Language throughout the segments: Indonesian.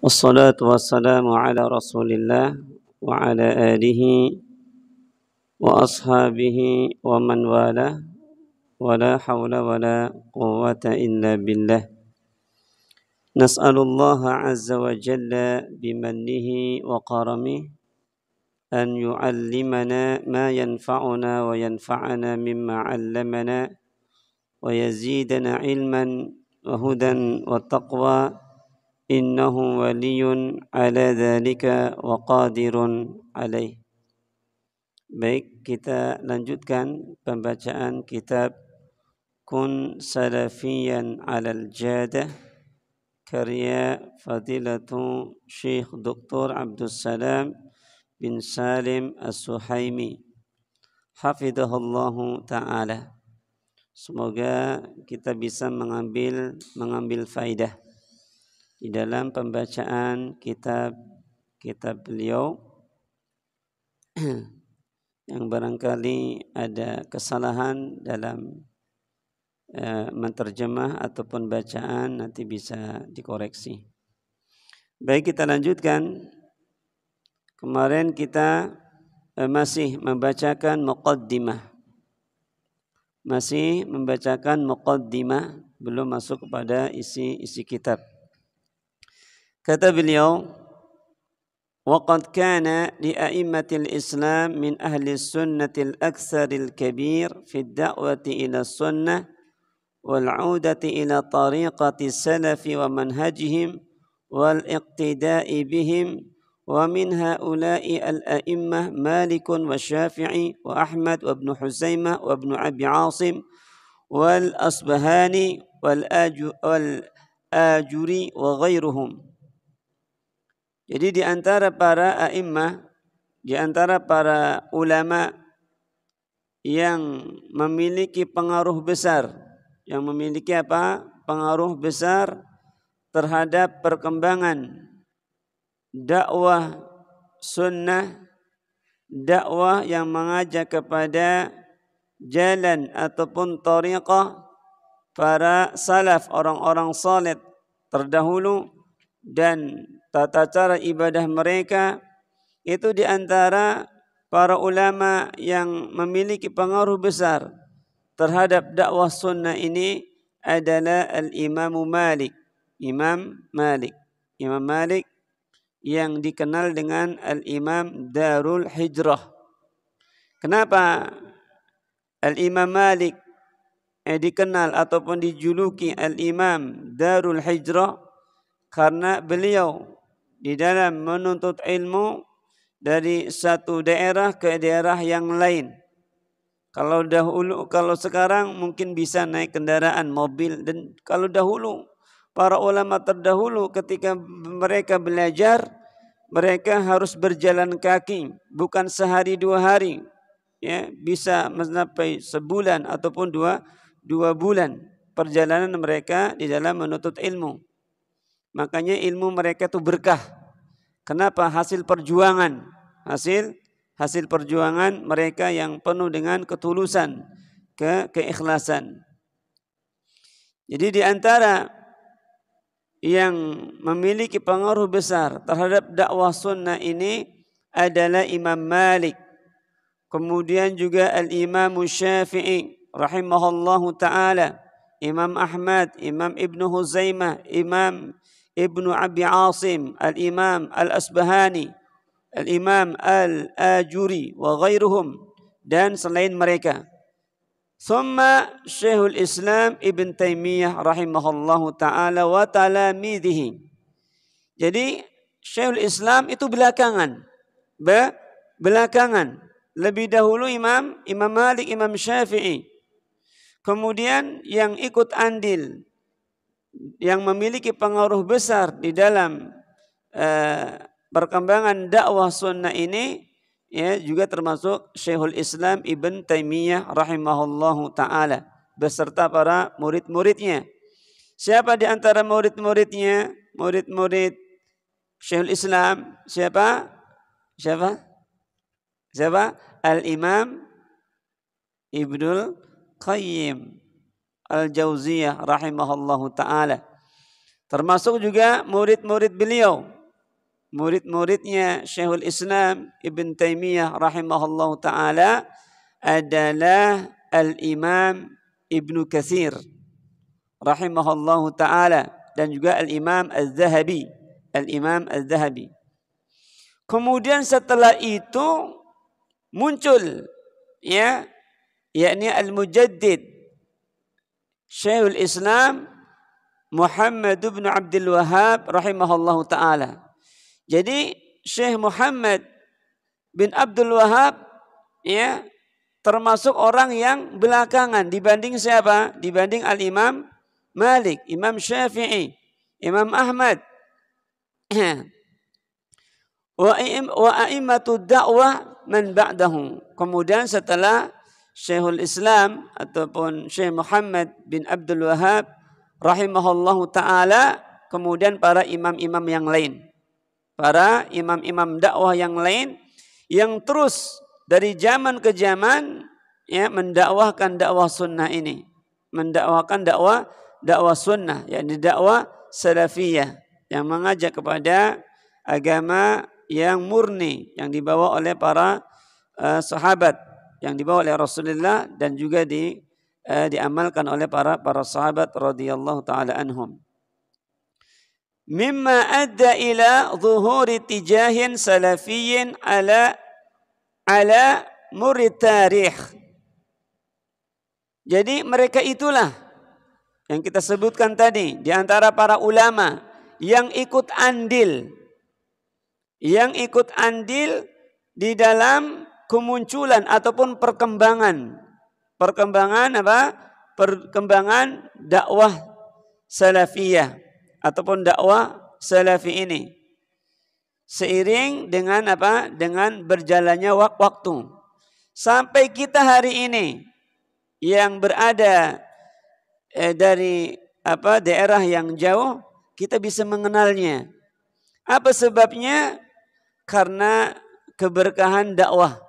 والصلاة والسلام على رسول الله وعلى آله وأصحابه ومن والاه ولا حول ولا قوة إلا بالله. نسأل الله عز وجل بمنه وكرمه أن يعلمنا ما ينفعنا وينفعنا مما علمنا ويزيدنا علما وهدى وتقوى إنه ولي على ذلك وقادر عليه. Baik, kita lanjutkan pembacaan kitab Kun Salafiyan Alal Jadah karya Fadilatu Syekh Dr. Abdul Salam bin Salim As-Suhaimi hafidhahullahu ta'ala. Semoga kita bisa mengambil faidah di dalam pembacaan kitab beliau yang barangkali ada kesalahan dalam menterjemah ataupun bacaan nanti bisa dikoreksi. Baik, kita lanjutkan. Kemarin kita masih membacakan muqaddimah. Belum masuk kepada isi kitab. Kata beliau, وَقَدْ كَانَ لِأَئِمَّةِ الْإِسْلَامِ مِنْ أَهْلِ السُّنَّةِ الْأَكْثَرِ الْكَبِيرِ فِي الدَّعْوَةِ إِلَى السُّنَّةِ وَالْعُودَةِ إِلَى طَرِيقَةِ السَّلَفِ وَمَنْهَجِهِمْ وَالْاقْتِدَاءِ بِهِمْ وَمِنْ هؤلاء الأئمة مالك والشافعي وأحمد وابن حزيمة وابن أبي عاصم والأصبهاني والآجري وغيرهم. Jadi di antara para a'immah, di antara para ulama yang memiliki pengaruh besar, pengaruh besar terhadap perkembangan dakwah sunnah, dakwah yang mengajak kepada jalan ataupun tariqah para salaf, orang-orang saleh terdahulu, dan tata cara ibadah mereka, itu di antara para ulama yang memiliki pengaruh besar terhadap dakwah sunnah ini adalah Imam Malik yang dikenal dengan Al-Imam Darul Hijrah. Kenapa Al-Imam Malik dikenal ataupun dijuluki Al-Imam Darul Hijrah? Karena beliau di dalam menuntut ilmu dari satu daerah ke daerah yang lain. Kalau sekarang mungkin bisa naik kendaraan mobil, dan kalau dahulu para ulama terdahulu ketika mereka belajar, mereka harus berjalan kaki, bukan sehari dua hari, ya, bisa mencapai sebulan ataupun dua bulan perjalanan mereka di dalam menuntut ilmu. Makanya ilmu mereka itu berkah. Kenapa? Hasil perjuangan mereka yang penuh dengan ketulusan, keikhlasan. Jadi di antara yang memiliki pengaruh besar terhadap dakwah sunnah ini adalah Imam Malik. Kemudian juga Al-Imam Syafi'i rahimahullahu ta'ala, Imam Ahmad, Imam Ibn Huzaimah, Imam Ibn Abi Asim, Al-Imam Al-Asbahani, Al-Imam Al-Ajuri wa ghairuhum, dan selain mereka. Thumma Syekhul Islam Ibn Taimiyah rahimahullahu ta'ala wa talamidhihi. Jadi Syekhul Islam itu belakangan. Lebih dahulu Imam Malik, Imam Syafi'i. Kemudian yang ikut andil, yang memiliki pengaruh besar di dalam perkembangan dakwah sunnah ini, ya, juga termasuk Syekhul Islam Ibn Taimiyah rahimahullahu ta'ala beserta para murid-muridnya. Siapa di antara murid-muridnya? Murid-murid Syekhul Islam siapa? Al-Imam Ibnul Qayyim Al-Jauziyah rahimahullahu ta'ala. Termasuk juga murid-murid beliau murid-muridnya Syekhul Islam Ibn Taimiyah rahimahullah ta'ala adalah Al-Imam Ibnu Katsir rahimahullah ta'ala dan juga Al-Imam Az-Zahabi. Al-Imam Az-Zahabi. Kemudian setelah itu muncul ya, yakni Al-Mujaddid Syekhul Islam Muhammad bin Abdul Wahhab rahimahullahu taala. Jadi Syekh Muhammad bin Abdul Wahhab ya termasuk orang yang belakangan dibanding siapa? Dibanding Al-Imam Malik, Imam Syafi'i, Imam Ahmad. Wa a'immatu da'wah man ba'dahu. Kemudian setelah Syekhul Islam ataupun Syekh Muhammad bin Abdul Wahhab rahimahullahu ta'ala, kemudian para imam-imam yang lain. Para imam-imam dakwah yang lain yang terus dari zaman ke zaman ya mendakwahkan dakwah sunnah ini. Mendakwahkan dakwah sunnah, yakni dakwah salafiyah yang mengajak kepada agama yang murni yang dibawa oleh para sahabat, yang dibawa oleh Rasulullah dan juga diamalkan oleh para sahabat radhiyallahu taala anhum. Mimma adda ila zuhuri tijahin salafiyyin ala murid tarikh. Jadi mereka itulah yang kita sebutkan tadi di antara para ulama yang ikut andil di dalam kemunculan ataupun perkembangan dakwah salafiyah ataupun dakwah salafi ini seiring dengan berjalannya waktu sampai kita hari ini yang berada dari daerah yang jauh kita bisa mengenalnya. Apa sebabnya? Karena keberkahan dakwah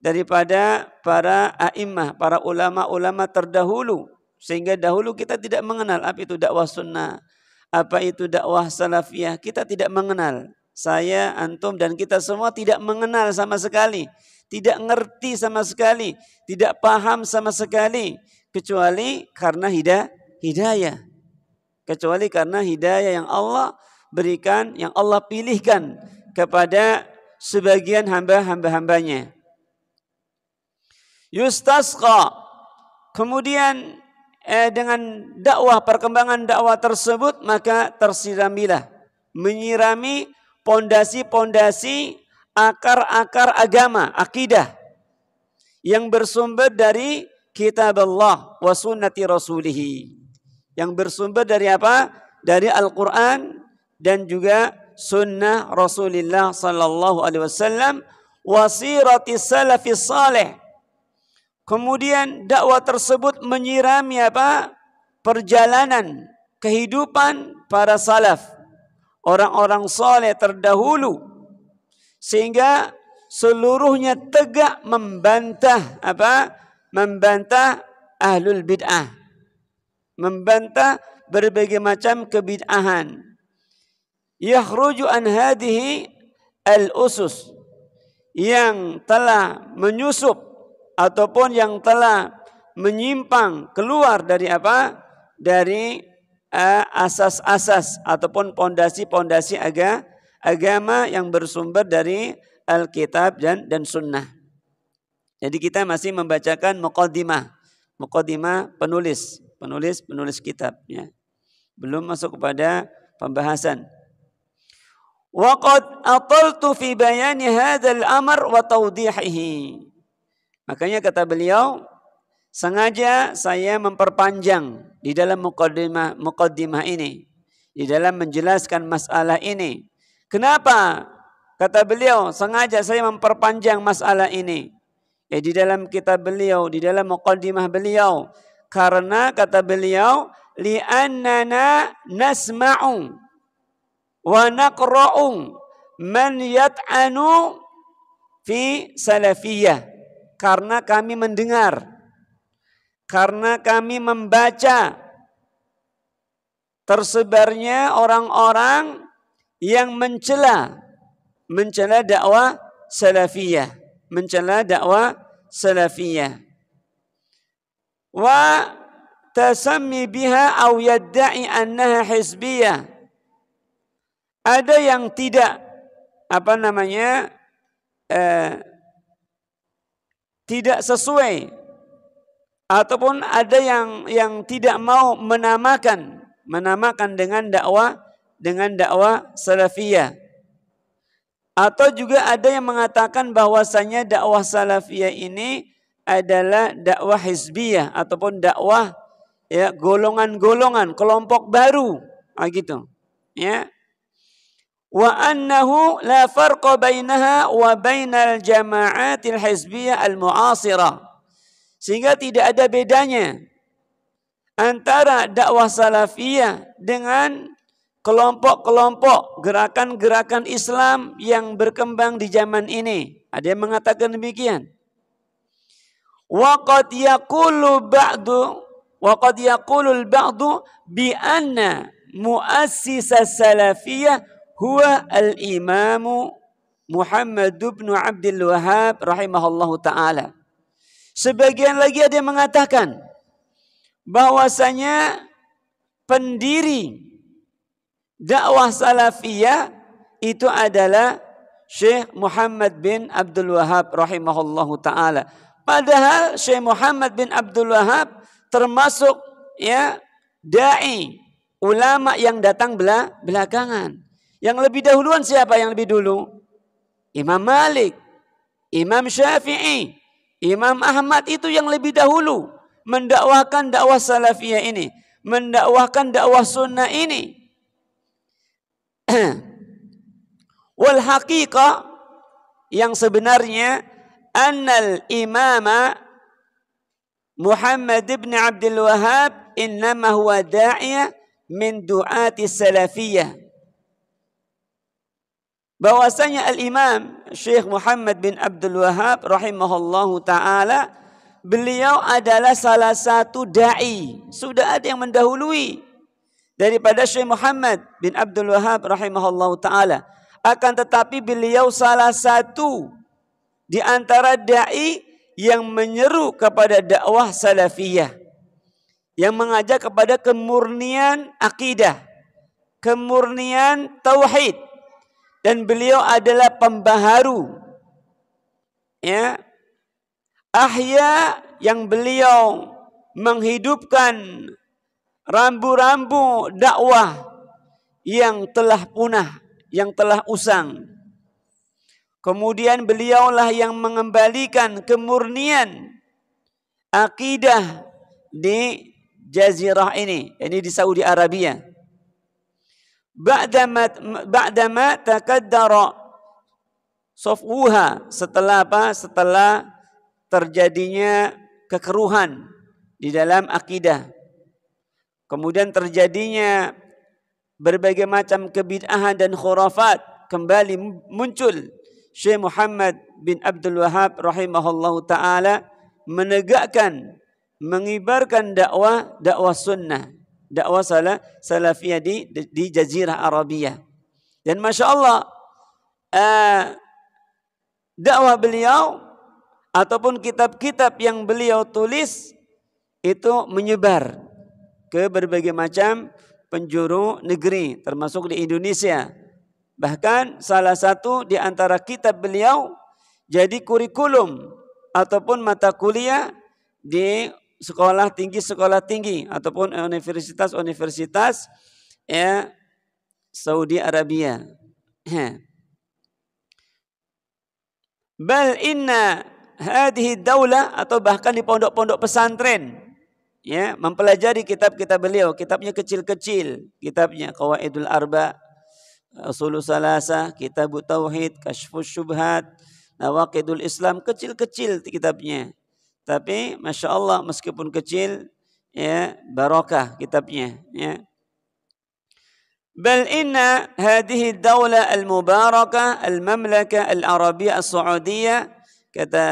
daripada para a'immah, para ulama-ulama terdahulu. Sehingga dahulu kita tidak mengenal apa itu dakwah sunnah, apa itu dakwah salafiyah. Kita tidak mengenal. Saya, antum dan kita semua tidak mengenal sama sekali. Tidak ngerti sama sekali. Tidak paham sama sekali. Kecuali karena hidayah. Kecuali karena hidayah yang Allah berikan, yang Allah pilihkan kepada sebagian hamba-hambanya. Yustasqa. Kemudian dengan perkembangan dakwah tersebut maka tersiramilah, menyirami pondasi-pondasi akar-akar agama, akidah yang bersumber dari kitab Allah wa sunnati rasulih. Yang bersumber dari apa? Dari Al-Quran dan juga sunnah Rasulullah sallallahu alaihi wasallam wa sirati salafis salih. Kemudian dakwah tersebut menyirami perjalanan kehidupan para salaf, orang-orang saleh terdahulu, sehingga seluruhnya tegak membantah ahlul bid'ah, membantah berbagai macam kebid'ahan. Yakhruju an hadhihi al-usus, yang telah menyusup ataupun yang telah menyimpang keluar dari dari asas-asas ataupun pondasi-pondasi agama yang bersumber dari Alkitab dan Sunnah. Jadi kita masih membacakan muqaddimah penulis kitab ya. Belum masuk kepada pembahasan. Wa qad ataltu fi bayani hadzal amr wa tawdihihi. Makanya kata beliau, sengaja saya memperpanjang di dalam muqaddimah ini, di dalam menjelaskan masalah ini. Kenapa? Kata beliau, sengaja saya memperpanjang masalah ini. Di dalam kitab beliau, di dalam muqaddimah beliau, karena kata beliau, li'annana nasma'u wa naqra'u man yat'anu fi salafiyah. Karena kami mendengar, karena kami membaca tersebarnya orang-orang yang mencela dakwah salafiyah, mencela dakwah salafiyah. Wa tasammi biha aw yadda'i annaha hizbiyah. Ada yang tidak tidak sesuai, ataupun ada yang tidak mau menamakan dengan dakwah salafiyah. Atau juga ada yang mengatakan bahwasanya dakwah salafiyah ini adalah dakwah hizbiyah ataupun dakwah ya golongan-golongan, kelompok baru, gitu. Ya. Wa annahu la farqa bainaha wa bainal jama'atil hizbiyah al-mu'asirah. Sehingga tidak ada bedanya antara dakwah salafiyah dengan kelompok-kelompok gerakan-gerakan Islam yang berkembang di zaman ini. Ada yang mengatakan demikian. Wa qad yaqulu al-ba'du bi anna muassis salafiyah huwa al-Imam Muhammad bin Abdul Wahhab rahimahullahu taala. Sebagian lagi ada yang mengatakan bahwasanya pendiri dakwah salafiyah itu adalah Syekh Muhammad bin Abdul Wahhab rahimahullahu taala. Padahal Syekh Muhammad bin Abdul Wahhab termasuk ya dai, ulama yang datang belakangan. Yang lebih dahuluan siapa yang lebih dulu? Imam Malik, Imam Syafi'i, Imam Ahmad itu yang lebih dahulu mendakwahkan dakwah salafiyah ini, mendakwahkan dakwah sunnah ini. Wal haqiqah, yang sebenarnya annal imama Muhammad ibn Abdul Wahhab innama huwa da'iyah min du'ati salafiyah. Bahwasanya al-imam Syekh Muhammad bin Abdul Wahhab rahimahullahu ta'ala, beliau adalah salah satu da'i. Sudah ada yang mendahului daripada Syekh Muhammad bin Abdul Wahhab rahimahullahu ta'ala. Akan tetapi beliau salah satu di antara da'i yang menyeru kepada dakwah salafiyah, yang mengajak kepada kemurnian akidah, kemurnian tauhid, dan beliau adalah pembaharu ya ahya, yang beliau menghidupkan rambu-rambu dakwah yang telah punah, yang telah usang. Kemudian beliaulah yang mengembalikan kemurnian akidah di jazirah ini di Saudi Arabia. Ba'dama takaddara safwuha, setelah apa? Setelah terjadinya kekeruhan di dalam akidah. Kemudian terjadinya berbagai macam kebid'ahan dan khurafat, kembali muncul Syekh Muhammad bin Abdul Wahhab rahimahullahu ta'ala menegakkan, mengibarkan dakwah sunnah, dakwah salafiyah di Jazirah Arabia. Dan Masya Allah, dakwah beliau ataupun kitab-kitab yang beliau tulis itu menyebar ke berbagai macam penjuru negeri, termasuk di Indonesia. Bahkan salah satu di antara kitab beliau jadi kurikulum ataupun mata kuliah di sekolah tinggi ataupun universitas ya Saudi Arabia. Bal inna hadhihi daulah, atau bahkan di pondok-pondok pesantren ya mempelajari kitab-kitab beliau. Kitabnya kecil-kecil, kitabnya Qawaidul Arba, Ushulus Salasah, Kitabut Tauhid, Kasyfus Syubhat, Nawaqidul Islam, kecil-kecil kitabnya. Tapi Masya Allah, meskipun kecil ya barakah kitabnya ya. Bal inna hadhihi daulah al-mubarakah al-mamlakah al-arabiyah as-saudiyah, kata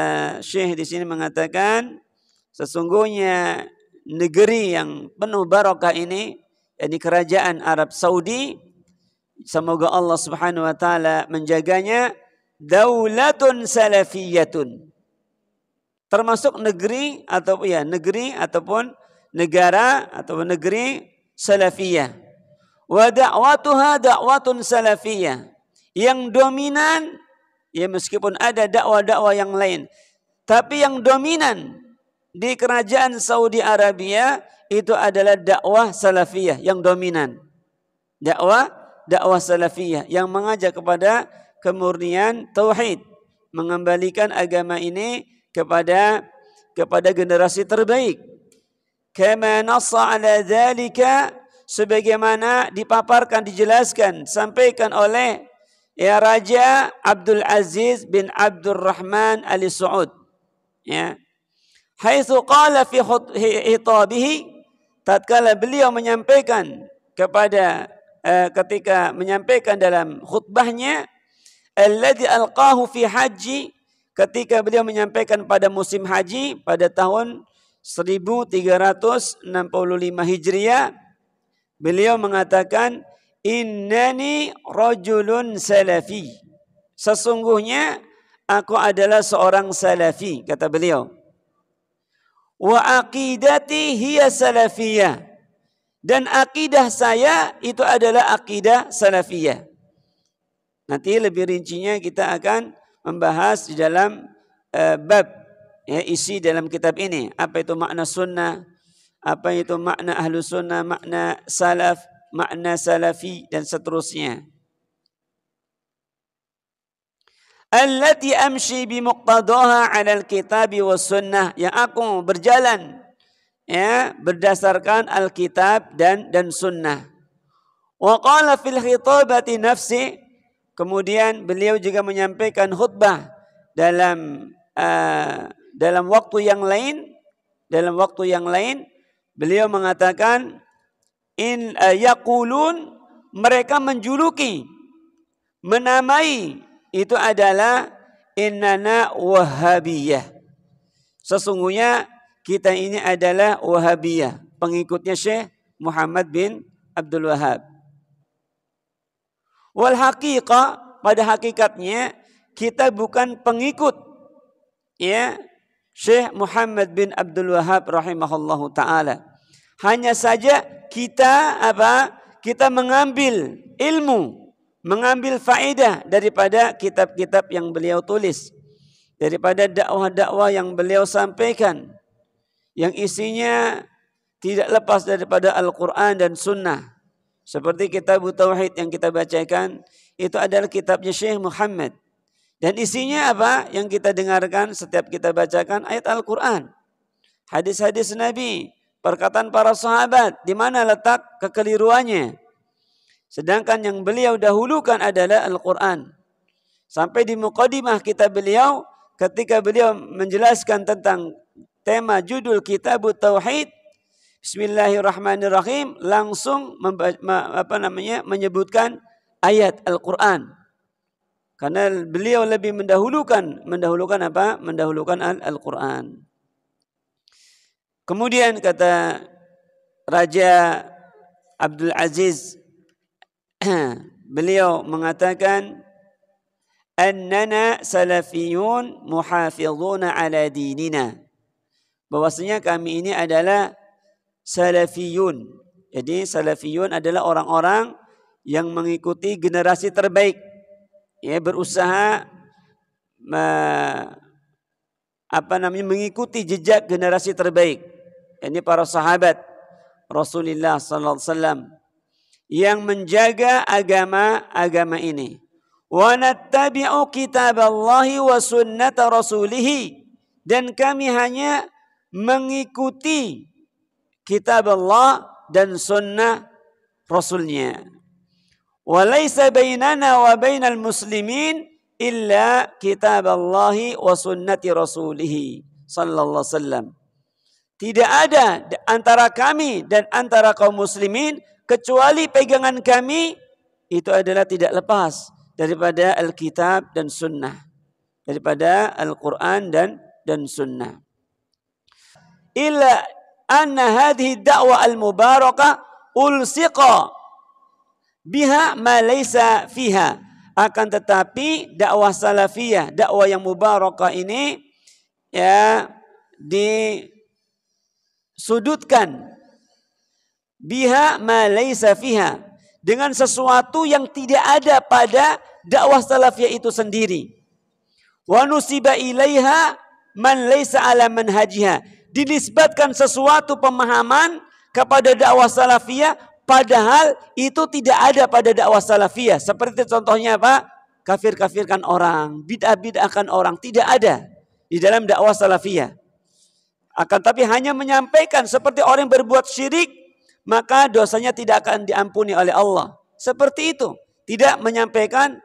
Syekh di sini mengatakan sesungguhnya negeri yang penuh barakah ini, yakni kerajaan Arab Saudi, semoga Allah Subhanahu wa taala menjaganya, daulatun salafiyatun. Termasuk negeri ataupun negara atau negeri salafiyah. Wa da'watuha da'watun salafiyah. Yang dominan, ya meskipun ada dakwah-dakwah yang lain, tapi yang dominan di kerajaan Saudi Arabia itu adalah dakwah salafiyah yang dominan. Dakwah salafiyah yang mengajak kepada kemurnian tauhid, mengembalikan agama ini kepada generasi terbaik. Kama nassa ala dzalika, sebagaimana dipaparkan, dijelaskan, sampaikan oleh Raja Abdul Aziz bin Abdul Rahman Al Saud, ya. Haitsu qala fi khitabihi, tatkala beliau menyampaikan ketika menyampaikan dalam khutbahnya, alladzi alqahu fi haji, ketika beliau menyampaikan pada musim haji pada tahun 1365 Hijriah, beliau mengatakan, innani rajulun salafi. Sesungguhnya aku adalah seorang salafi, kata beliau. Wa aqidati hiya salafiyah. Dan akidah saya itu adalah akidah salafiyah. Nanti lebih rincinya kita akan membahas di dalam bab, ya, isi dalam kitab ini. Apa itu makna sunnah, apa itu makna ahlu sunnah, makna salaf, makna salafi, dan seterusnya. Allati amshi bimuqtadaha 'ala al-kitabi was sunnah, yang aku berjalan, ya, berdasarkan Alkitab dan sunnah. Wa qala fil khitabati nafsi, kemudian beliau juga menyampaikan khutbah dalam waktu yang lain, beliau mengatakan, in yaqulun, mereka menjuluki, menamai itu adalah innana Wahhabiyah. Sesungguhnya kita ini adalah Wahhabiyah, pengikutnya Syekh Muhammad bin Abdul Wahhab. Wal haqiqah, pada hakikatnya kita bukan pengikut, ya, Syekh Muhammad bin Abdul Wahhab rahimahullahu taala. Hanya saja kita mengambil ilmu, mengambil faedah daripada kitab-kitab yang beliau tulis, daripada dakwah-dakwah yang beliau sampaikan, yang isinya tidak lepas daripada Al-Quran dan Sunnah. Seperti kitab Tauhid yang kita bacakan, itu adalah kitabnya Syekh Muhammad. Dan isinya apa? Yang kita dengarkan setiap kita bacakan ayat Al-Quran, hadis-hadis Nabi, perkataan para sahabat, di mana letak kekeliruannya. Sedangkan yang beliau dahulukan adalah Al-Quran. Sampai di muqaddimah kitab beliau, ketika beliau menjelaskan tentang tema judul kitab Tauhid, Bismillahirrahmanirrahim, langsung menyebutkan ayat Al-Quran. Karena beliau lebih mendahulukan apa? Mendahulukan Al-Quran. Kemudian kata Raja Abdul Aziz, beliau mengatakan, annana salafiyun muhafizuna ala dinina, bahwasanya kami ini adalah salafiyun. Jadi salafiyun adalah orang-orang yang mengikuti generasi terbaik, ya, berusaha mengikuti jejak generasi terbaik. Ini para sahabat Rasulullah sallallahu alaihi wasallam yang menjaga agama ini. Wa nattabi'u kitaballahi wa sunnata rasulih, dan kami hanya mengikuti kitab Allah dan sunnah Rasulnya. Wa laisa bainana wa bainal muslimin illa kitaballahi wa sunnati rasulih sallallahu alaihi wasallam. Tidak ada antara kami dan antara kaum muslimin kecuali pegangan kami itu adalah tidak lepas daripada Alkitab dan Sunnah, daripada Al-Quran dan Sunnah. Illa anna hadhihi da'wa al-mubarakah ulsiqa biha ma laisa fiha. Akan tetapi dakwah salafiyah, dakwah yang mubarakah ini ya disudutkan biha ma laisa fiha, dengan sesuatu yang tidak ada pada dakwah salafiyah itu sendiri. Wa nusiba ilaiha man laisa ala manhajiha, dinisbatkan sesuatu pemahaman kepada dakwah salafiyah padahal itu tidak ada pada dakwah salafiyah. Seperti contohnya apa? Kafir-kafirkan orang, bid'ah-bid'ahkan orang, tidak ada di dalam dakwah salafiyah. Akan tapi hanya menyampaikan seperti orang yang berbuat syirik, maka dosanya tidak akan diampuni oleh Allah. Seperti itu. Tidak menyampaikan,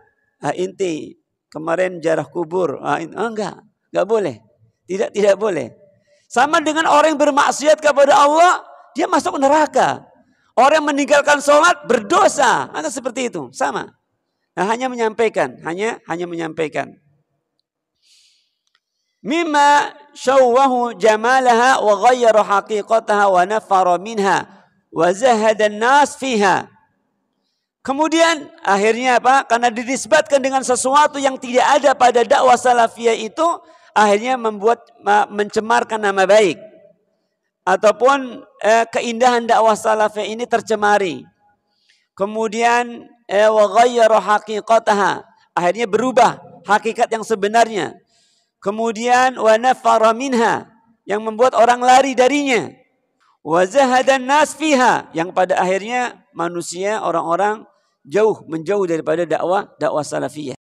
inti kemarin jarah kubur. Enggak boleh. Tidak boleh. Sama dengan orang yang bermaksiat kepada Allah, dia masuk neraka. Orang yang meninggalkan sholat berdosa. Maka seperti itu. Sama. Nah, hanya menyampaikan. Hanya menyampaikan. Mimma syawwahu jamalaha wa ghayyara haqiqataha wa nafara minha wa zahadan nas fiha. Kemudian akhirnya apa? Karena dinisbatkan dengan sesuatu yang tidak ada pada dakwah salafiyah itu, akhirnya mencemarkan nama baik. Ataupun keindahan dakwah salafiyah ini tercemari. Kemudian wa ghayyara haqiqataha, akhirnya berubah hakikat yang sebenarnya. Kemudian wa nafara minha, yang membuat orang lari darinya. Wa zahadan nas fiha, yang pada akhirnya manusia, orang-orang menjauh daripada dakwah salafiyah.